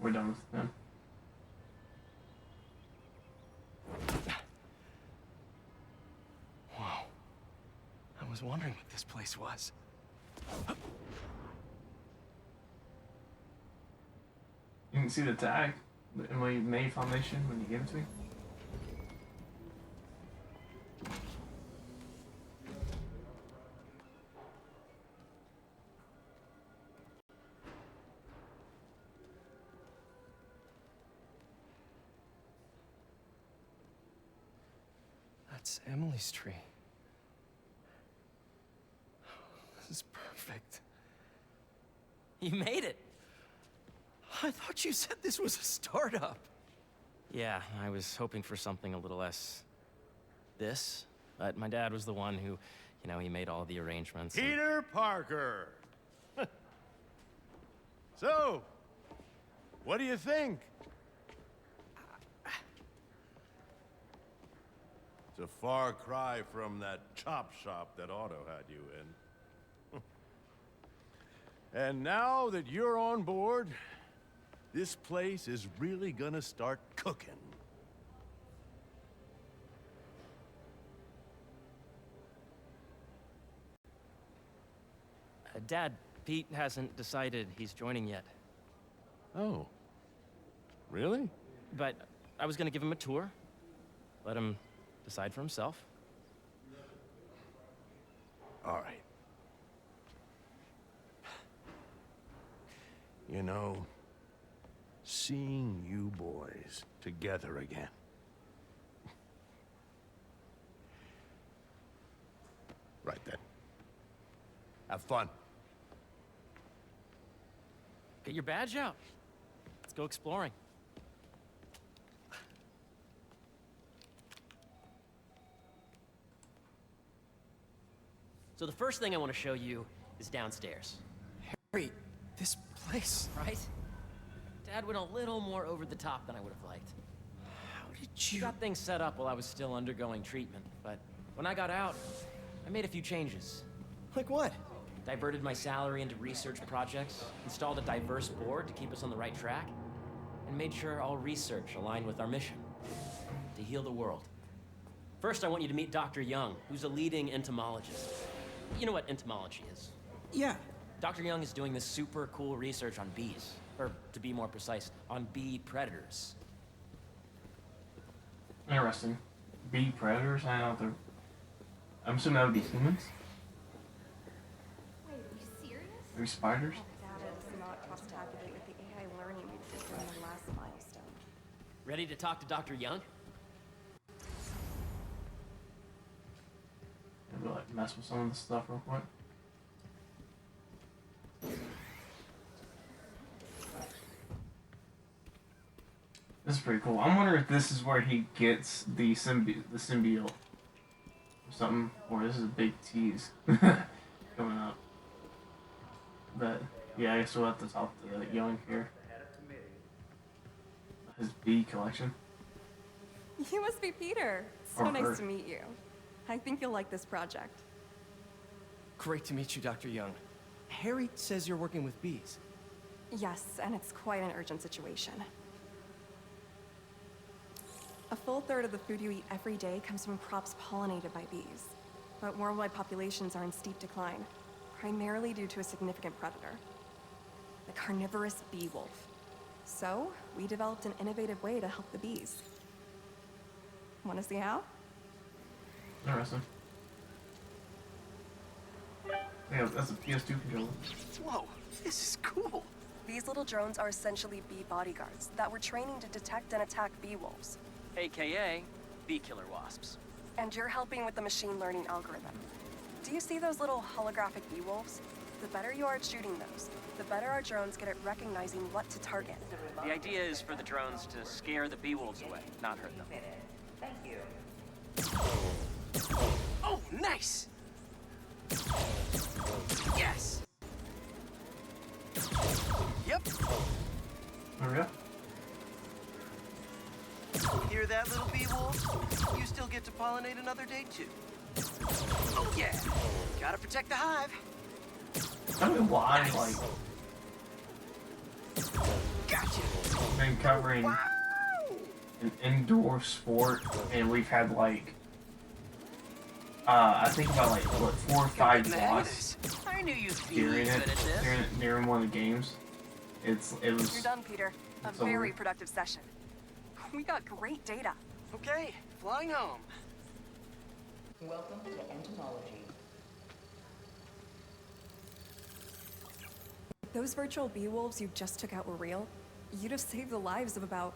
we're done with them. Whoa. I was wondering what this place was. You can see the tag, the Emily May Foundation, when you give it to me. That's Emily's tree. This is perfect. You made it. I thought you said this was a startup. Yeah, I was hoping for something a little less this, but my dad was the one who, you know, he made all the arrangements. Peter Parker. So, what do you think? It's a far cry from that chop shop that Otto had you in. And now that you're on board, this place is really gonna start cooking. Dad, Pete hasn't decided he's joining yet. Oh. Really? But I was gonna give him a tour, let him decide for himself. All right. You know, seeing you boys together again. Right then. Have fun. Get your badge out. Let's go exploring. So the first thing I want to show you is downstairs. Harry, this place. Right? Dad went a little more over the top than I would have liked. How did He you... got things set up while I was still undergoing treatment, but when I got out, I made a few changes. Like what? Diverted my salary into research projects, installed a diverse board to keep us on the right track, and made sure all research aligned with our mission, to heal the world. First, I want you to meet Dr. Young, who's a leading entomologist. You know what entomology is? Yeah. Dr. Young is doing this super cool research on bees, or to be more precise, on bee predators. Interesting. Bee predators? I don't know if they're... I'm assuming that would be humans? Wait, are you serious? Maybe spiders? Data does not cross-tabulate with the AI learning we did during the last milestone. Ready to talk to Dr. Young? Maybe like mess with some of this stuff real quick. This is pretty cool. I'm wondering if this is where he gets the symbiote or something, or this is a big tease coming up. But yeah, I guess we'll have to talk to Young here. His bee collection. You must be Peter. So Or her. nice to meet you. I think you'll like this project. Great to meet you, Dr. Young. Harry says you're working with bees. Yes, and it's quite an urgent situation. A full third of the food you eat every day comes from crops pollinated by bees. But worldwide populations are in steep decline, primarily due to a significant predator, the carnivorous bee wolf. So, we developed an innovative way to help the bees. Want to see how? Interesting. Yeah, that's a PS2 controller. Whoa, this is cool. These little drones are essentially bee bodyguards that we're training to detect and attack bee wolves. AKA bee killer wasps. And you're helping with the machine learning algorithm. Do you see those little holographic bee wolves? The better you are at shooting those, the better our drones get at recognizing what to target. The idea is for the drones to scare the bee wolves away, not hurt them. Thank you. Oh, nice! Yes! Yep. There we go. Hear that, little bee wolf? You still get to pollinate another day, too. Oh, yeah. Gotta protect the hive. I don't know why, like... Gotcha. been covering an indoor sport, and we've had like I think about like what 4 or 5 loss I knew you'd be during good it at this. during one of the games. It was You're done, Peter. A It's over. very productive session. We got great data. Okay, flying home. Welcome to entomology. If those virtual bee wolves you just took out were real, you'd have saved the lives of about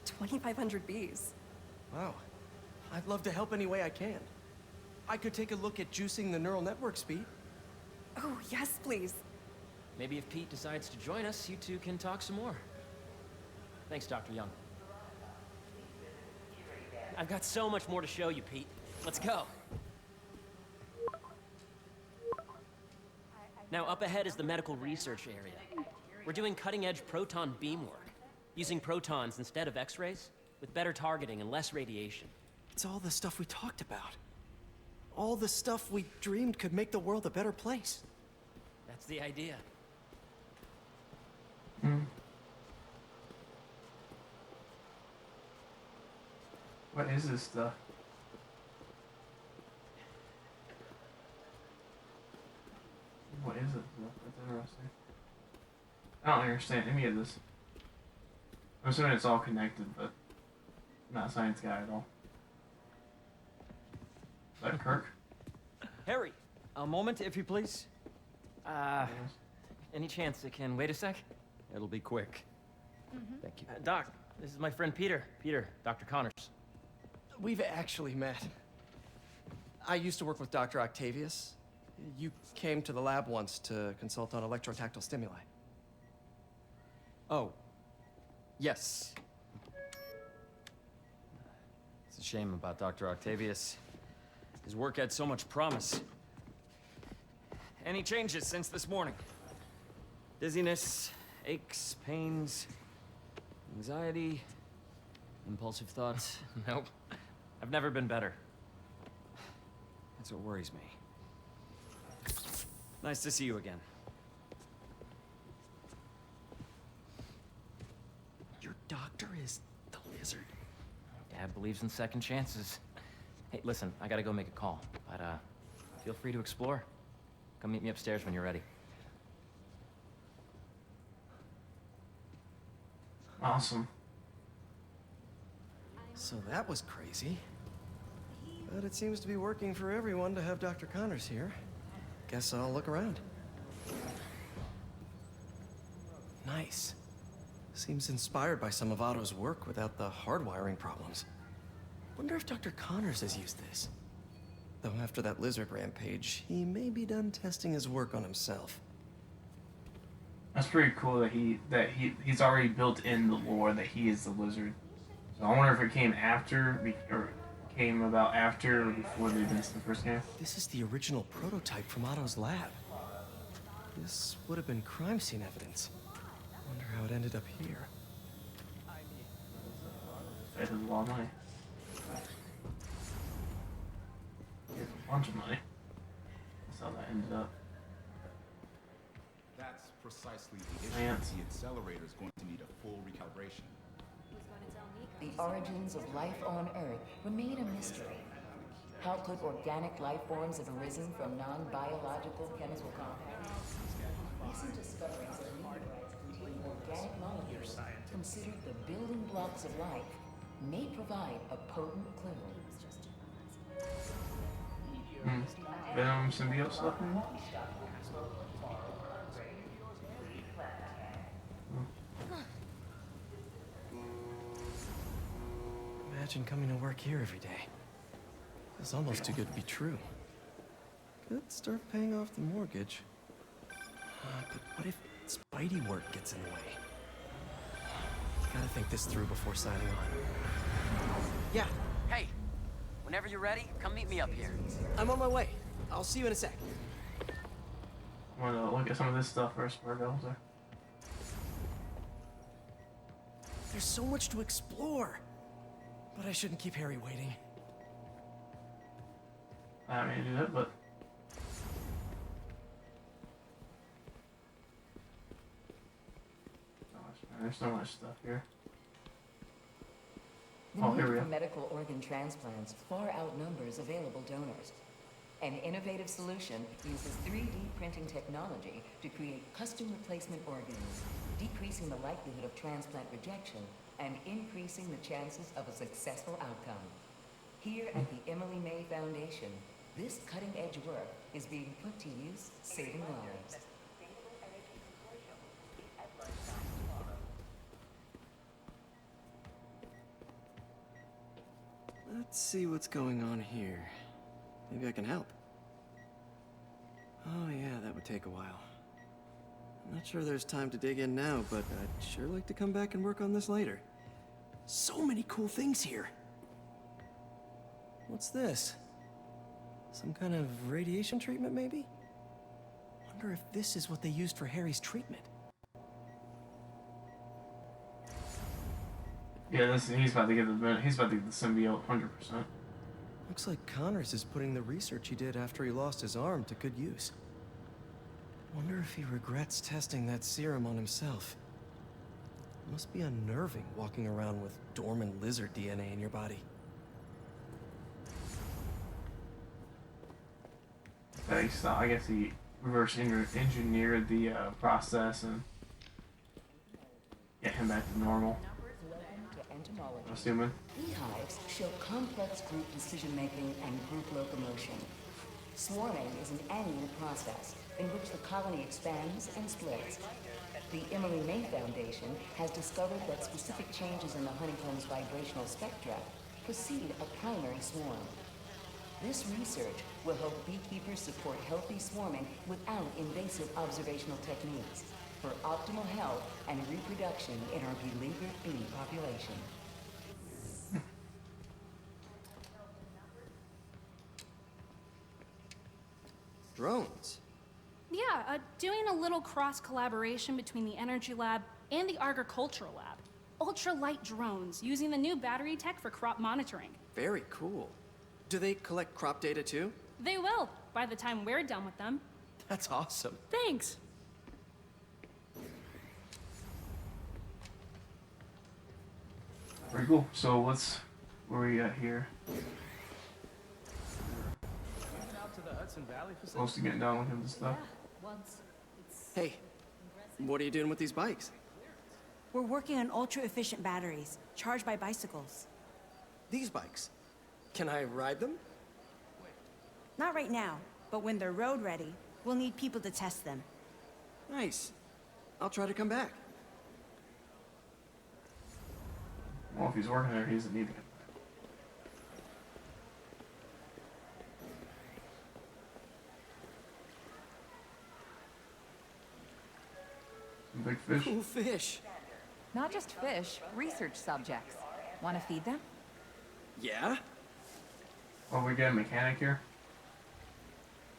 2,500 bees. Wow. I'd love to help any way I can. I could take a look at juicing the neural network speed. Oh, yes, please. Maybe if Pete decides to join us, you two can talk some more. Thanks, Dr. Young. I've got so much more to show you, Pete. Let's go. Now, up ahead is the medical research area. We're doing cutting-edge proton beam work, using protons instead of X-rays, with better targeting and less radiation. It's all the stuff we talked about. All the stuff we dreamed could make the world a better place. That's the idea. what is this stuff? What is it? That's interesting. I don't understand any of this. I'm assuming it's all connected, but I'm not a science guy at all. Is that Kirk? Harry, a moment, if you please. Any chance it can wait a sec? It'll be quick. Thank you. Doc, this is my friend Peter. Peter, Dr. Connors. We've actually met. I used to work with Dr. Octavius. You came to the lab once to consult on electrotactile stimuli. Oh. Yes. It's a shame about Dr. Octavius. His work had so much promise. Any changes since this morning? Dizziness, aches, pains, anxiety, impulsive thoughts. Nope. I've never been better. That's what worries me. Nice to see you again. Your doctor is the lizard. Dad believes in second chances. Hey, listen, I gotta go make a call, but feel free to explore. Come meet me upstairs when you're ready. Awesome. So that was crazy. But it seems to be working for everyone to have Dr. Connors here. Guess I'll look around. Nice. Seems inspired by some of Otto's work without the hardwiring problems. Wonder if Dr. Connors has used this. Though after that lizard rampage, he may be done testing his work on himself. That's pretty cool that he's already built in the lore that he is the lizard. So I wonder if it came after or came about after or before the events of the first game. This is the original prototype from Otto's lab. This would have been crime scene evidence. Wonder how it ended up here. That is a lot of money. Here's a bunch of money. That's how that ended up. That's precisely the issue. Lance. The accelerator is going to need a full recalibration. The origins of life on Earth remain a mystery. How could organic life forms have arisen from non-biological chemical compounds? Recent discoveries of meteorites containing organic molecules, considered the building blocks of life, may provide a potent clue. Venom symbiote stuff in here? Imagine coming to work here every day. It's almost too good to be true. Could start paying off the mortgage. But what if Spidey work gets in the way? Gotta think this through before signing on. Yeah, Hey, whenever you're ready, come meet me up here. I'm on my way. I'll see you in a sec. I want to look at some of this stuff first before I go there. There's so much to explore. But I shouldn't keep Harry waiting. I don't mean to do that, but there's so much stuff here. The Oh, need here we for go. medical organ transplants far outnumbers available donors. An innovative solution uses 3D printing technology to create custom replacement organs, decreasing the likelihood of transplant rejection and increasing the chances of a successful outcome. Here at the Emily May Foundation, this cutting-edge work is being put to use, saving lives. Let's see what's going on here. Maybe I can help. Oh yeah, that would take a while. I'm not sure there's time to dig in now, but I'd sure like to come back and work on this later. So many cool things here. What's this? Some kind of radiation treatment, maybe? Wonder if this is what they used for Harry's treatment. Yeah, he's about to get the symbiote 100%. Looks like Connors is putting the research he did after he lost his arm to good use. Wonder if he regrets testing that serum on himself. It must be unnerving walking around with dormant lizard DNA in your body. I guess he reverse engineered the process and get him back to normal. I'm assuming. Beehives show complex group decision-making and group locomotion. Swarming is an annual process in which the colony expands and splits. The Emily May Foundation has discovered that specific changes in the honeycomb's vibrational spectra precede a primary swarm. This research will help beekeepers support healthy swarming without invasive observational techniques for optimal health and reproduction in our beleaguered bee population. Drones? Yeah, doing a little cross-collaboration between the Energy Lab and the Agricultural Lab. Ultralight drones, using the new battery tech for crop monitoring. Very cool. Do they collect crop data too? They will, by the time we're done with them. That's awesome. Thanks. Very cool. So where are we at here? Close to getting done with him and stuff. Hey, what are you doing with these bikes? We're working on ultra-efficient batteries, charged by bicycles. These bikes? Can I ride them? Not right now, but when they're road ready, we'll need people to test them. Nice. I'll try to come back. Well, if he's working there, he doesn't need to get back. Some big fish. Cool fish. Not just fish, research subjects. Want to feed them? Yeah? Oh, we got a mechanic here?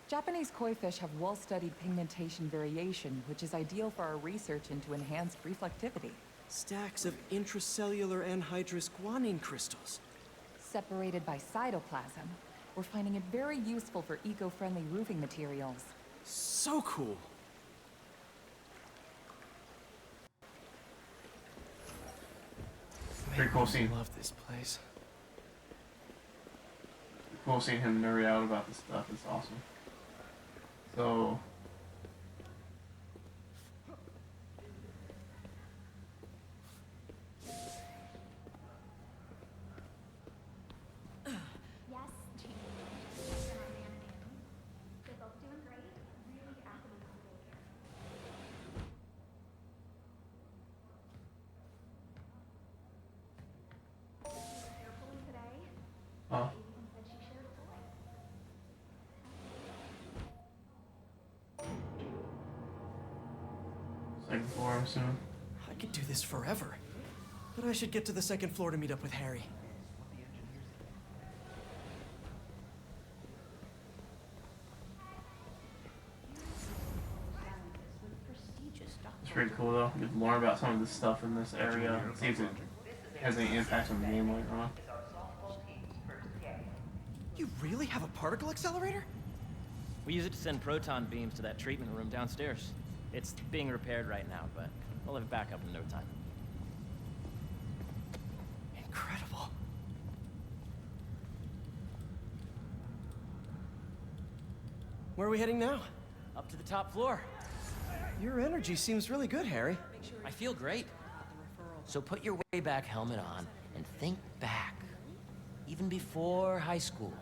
Japanese koi fish have well-studied pigmentation variation, which is ideal for our research into enhanced reflectivity. Stacks of intracellular anhydrous guanine crystals. Separated by cytoplasm, we're finding it very useful for eco-friendly roofing materials. So cool. Very cool scene. I love this place. Cool seeing him nerd out about this stuff. It's awesome. So. Huh? Second floor, I'm assuming. I could do this forever. But I should get to the second floor to meet up with Harry. It's pretty cool though. You get to learn about some of the stuff in this area and see if it has any impact on the game later on. You really have a particle accelerator? We use it to send proton beams to that treatment room downstairs. It's being repaired right now, but we'll have it back up in no time. Incredible. Where are we heading now? Up to the top floor. Your energy seems really good, Harry. I feel great. So put your way back helmet on and think back. Even before high school.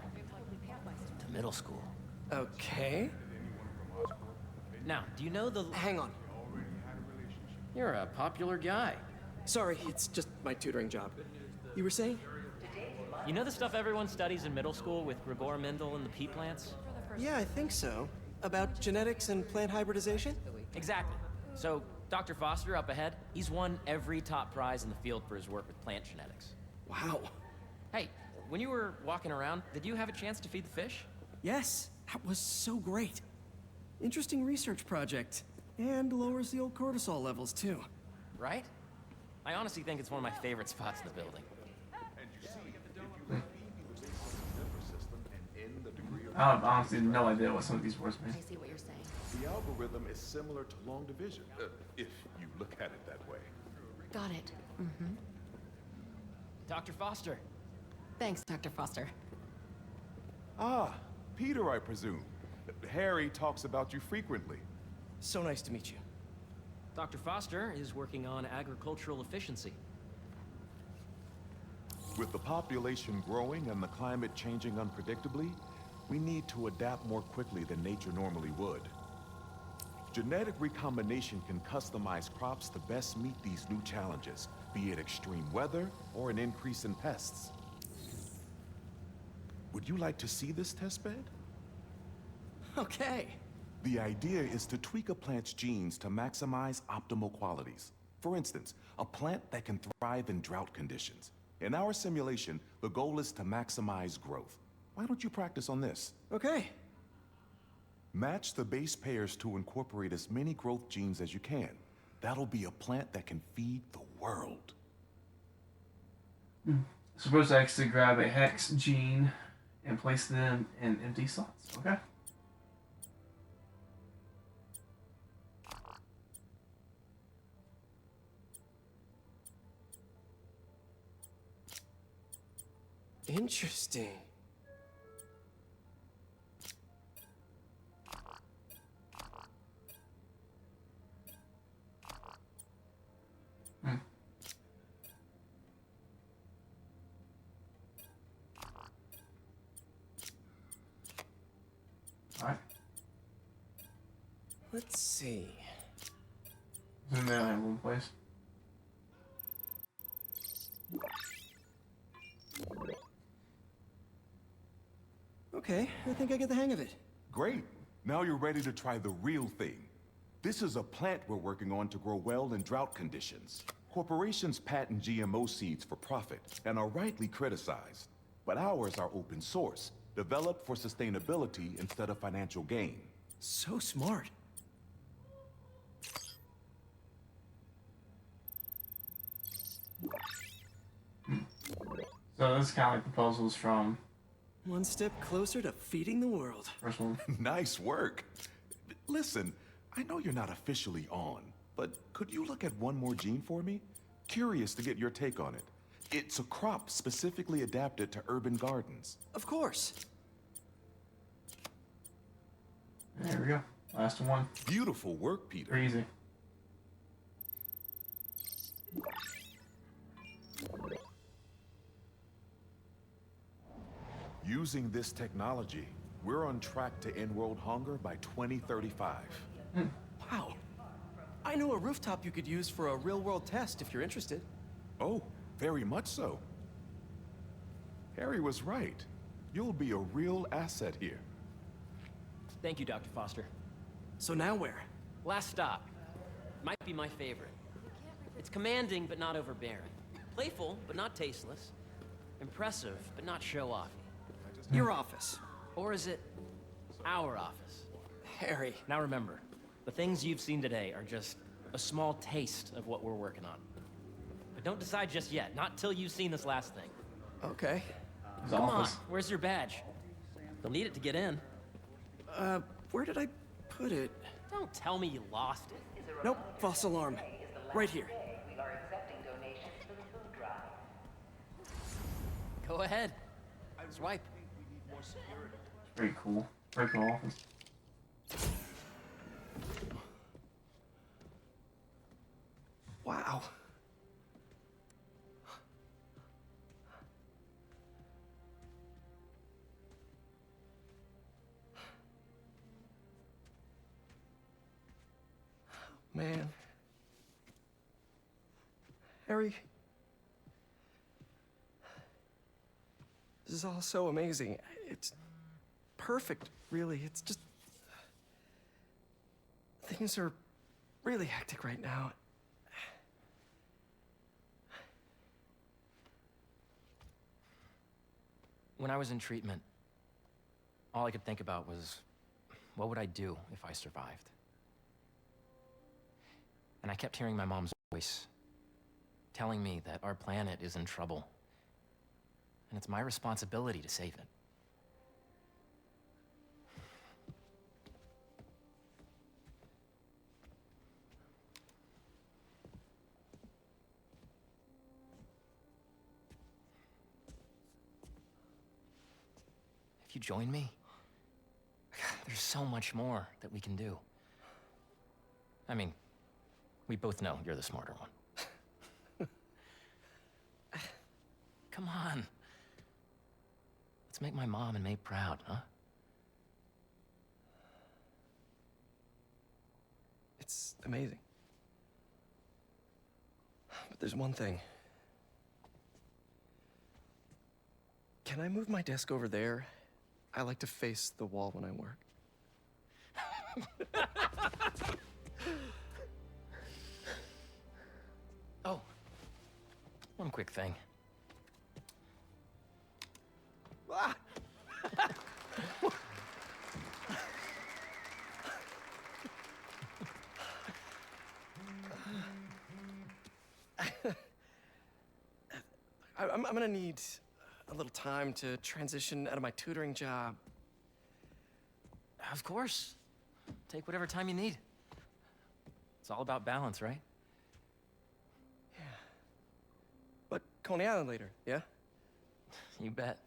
To middle school. Okay. Now, do you know the... Hang on. You're a popular guy. Sorry, it's just my tutoring job. You were saying? You know the stuff everyone studies in middle school with Gregor Mendel and the pea plants? Yeah, I think so. About genetics and plant hybridization? Exactly. So, Dr. Foster up ahead, he's won every top prize in the field for his work with plant genetics. Wow. Hey, when you were walking around, did you have a chance to feed the fish? Yes, that was so great. Interesting research project. And lowers the old cortisol levels, too. Right? I honestly think it's one of my favorite spots in the building. I have honestly no idea what some of these words mean. I see what you're saying. The algorithm is similar to long division, if you look at it that way. Got it. Mm-hmm. Dr. Foster. Thanks, Dr. Foster. Ah, Peter, I presume. Harry talks about you frequently. So nice to meet you. Dr. Foster is working on agricultural efficiency. With the population growing and the climate changing unpredictably, we need to adapt more quickly than nature normally would. Genetic recombination can customize crops to best meet these new challenges, be it extreme weather or an increase in pests. Would you like to see this testbed? Okay. The idea is to tweak a plant's genes to maximize optimal qualities. For instance, a plant that can thrive in drought conditions. In our simulation, the goal is to maximize growth. Why don't you practice on this? Okay. Match the base pairs to incorporate as many growth genes as you can. That'll be a plant that can feed the world. Suppose I actually grab a hex gene and place them in empty slots. Okay. Interesting. Alright. Let's see. Zoom in at one place. Okay, I think I get the hang of it. Great. Now you're ready to try the real thing. This is a plant we're working on to grow well in drought conditions. Corporations patent GMO seeds for profit and are rightly criticized. But ours are open source, developed for sustainability instead of financial gain. So smart. So this is kind of like the puzzles from One step closer to feeding the world. first one. Nice work. Listen, I know you're not officially on, but could you look at one more gene for me? Curious to get your take on it. It's a crop specifically adapted to urban gardens. Of course. There we go. Last one. Beautiful work, Peter. Pretty easy. Using this technology, we're on track to end world hunger by 2035. Wow. I know a rooftop you could use for a real-world test if you're interested. Oh, very much so. Harry was right. You'll be a real asset here. Thank you, Dr. Foster. So now where? Last stop. Might be my favorite. It's commanding, but not overbearing. Playful, but not tasteless. Impressive, but not show-offy. Your office. Or is it our office? Harry. Now remember, the things you've seen today are just a small taste of what we're working on. But don't decide just yet, not till you've seen this last thing. Okay. His Come on, office. where's your badge? You'll need it to get in. Where did I put it? Don't tell me you lost it. Nope, false alarm. Right here. Go ahead. Swipe. Pretty cool. Very cool office. Ow. Man. Harry. This is all so amazing. It's perfect, really. It's just... Things are really hectic right now. When I was in treatment, all I could think about was, what would I do if I survived? And I kept hearing my mom's voice, telling me that our planet is in trouble, and it's my responsibility to save it. If you join me, there's so much more that we can do. I mean, we both know you're the smarter one. Come on. Let's make my mom and May proud, huh? It's amazing. But there's one thing. Can I move my desk over there? I like to face the wall when I work. Oh, one quick thing. Ah! I'm gonna need a little time to transition out of my tutoring job. Of course. Take whatever time you need. It's all about balance, right? Yeah. But Coney Island later, yeah? You bet.